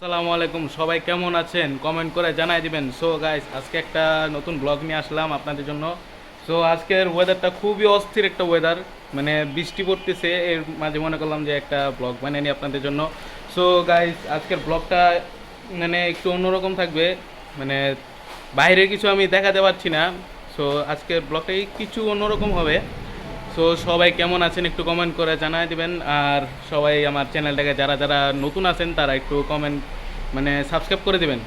আসসালামু আলাইকুম, সবাই কেমন আছেন কমেন্ট করে জানাই দিবেন। সো গাইস, আজকে একটা নতুন ব্লগ নিয়ে আসলাম আপনাদের জন্য। সো আজকের ওয়েদারটা খুবই অস্থির একটা ওয়েদার, মানে বৃষ্টি পড়তেছে, এর মাঝে মনে করলাম যে একটা ব্লগ বানিয়ে নিই আপনাদের জন্য। সো গাইস, আজকের ব্লগটা মানে একটু অন্যরকম থাকবে, মানে বাইরের কিছু আমি দেখাতে পারছি না। সো আজকের ব্লগটাই কিছু অন্যরকম হবে। সো সবাই কেমন আছেন একটু কমেন্ট করে জানাই দিবেন। আর সবাই আমার চ্যানেলটাকে যারা যারা নতুন আছেন তারা একটু কমেন্ট মানে সাবস্ক্রাইব করে দিবেন।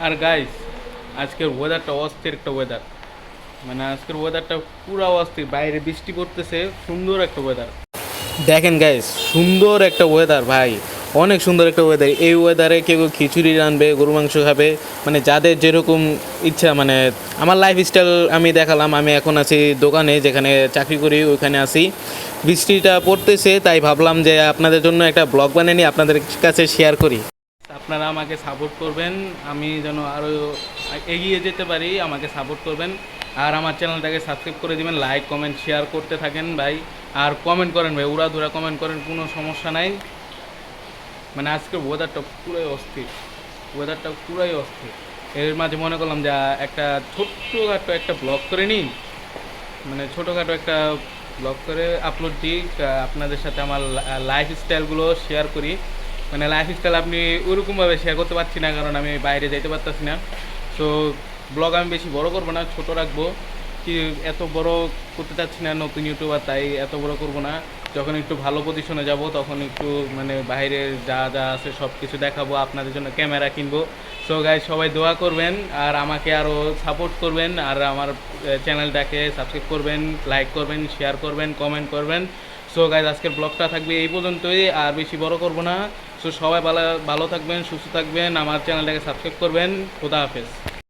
আর গাইস, আজকের ওয়েদারটা অস্থির একটা ওয়েদার, মানে আজকের ওয়েদারটা পুরো অস্থির, বাইরে বৃষ্টি পড়তেছে, সুন্দর একটা ওয়েদার। দেখেন গাইস, সুন্দর একটা ওয়েদার ভাই, অনেক সুন্দর একটা ওয়েদার। এই ওয়েদারে কেউ কেউ খিচুড়ি রানবে, গরু মাংস খাবে, মানে যাদের যেরকম ইচ্ছা। মানে আমার লাইফস্টাইল আমি দেখালাম, আমি এখন আছি দোকানে, যেখানে চাকরি করি ওইখানে আছি। বৃষ্টিটা পড়তেছে, তাই ভাবলাম যে আপনাদের জন্য একটা ব্লগ বানিয়ে নিয়ে আপনাদের কাছে শেয়ার করি। আপনারা আমাকে সাপোর্ট করবেন, আমি যেন আরও এগিয়ে যেতে পারি, আমাকে সাপোর্ট করবেন। আর আমার চ্যানেলটাকে সাবস্ক্রাইব করে দিবেন, লাইক কমেন্ট শেয়ার করতে থাকেন ভাই। আর কমেন্ট করেন ভাই, উড়াধুরা কমেন্ট করেন, কোনো সমস্যা নাই। মানে আজকের ওয়েদারটা পুরোই অস্থির, ওয়েদারটা পুরোই অস্থির। এর মাঝে মনে করলাম যে একটা ছোট্টখাটো একটা ব্লগ করে নিই, মানে ছোটোখাটো একটা ব্লগ করে আপলোড দিই, আপনাদের সাথে আমার লাইফ স্টাইলগুলো শেয়ার করি। মানে লাইফ স্টাইল আপনি ওরকমভাবে শেয়ার করতে পারছি না, কারণ আমি বাইরে যেতে পারতেছি না। সো ব্লগ আমি বেশি বড় করবো না, ছোট রাখবো। কি এত বড় করতে চাচ্ছি না, নতুন ইউটিউবার, তাই এত বড় করব না। যখন একটু ভালো পজিশনে যাব তখন একটু মানে বাইরের যা যা আছে সব কিছু দেখাবো, আপনাদের জন্য ক্যামেরা কিনবো। সো গাইজ, সবাই দোয়া করবেন আর আমাকে আরও সাপোর্ট করবেন, আর আমার চ্যানেলটাকে সাবস্ক্রাইব করবেন, লাইক করবেন, শেয়ার করবেন, কমেন্ট করবেন। সো গাইজ, আজকের ব্লগটা থাকবে এই পর্যন্তই, আর বেশি বড় করব না। সো সবাই ভালো ভালো থাকবেন, সুস্থ থাকবেন, আমার চ্যানেলটাকে সাবস্ক্রাইব করবেন। খোদা হাফেজ।